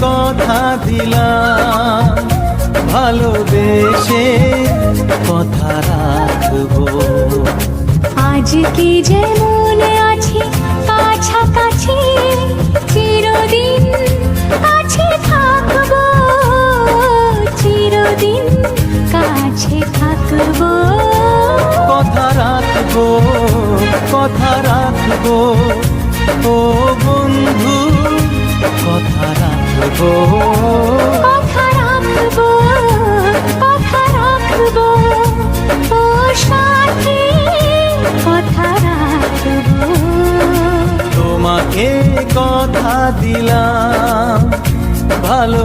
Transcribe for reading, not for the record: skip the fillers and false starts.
কথা দিলাম, ভালোবেসে কথা রাখবো। আজকে যেমন আছি কাছাকাছি, চিরদিন কাছে থাকবো, চিরদিন কাছে থাকবো। কথা রাখবো, কথা রাখবো, ও বন্ধু কথা রাখবো। কথা রাখবো, কথা রাখবো, ও সাথী কথা রাখবো। তোমাকে কথা দিলাম, ভালো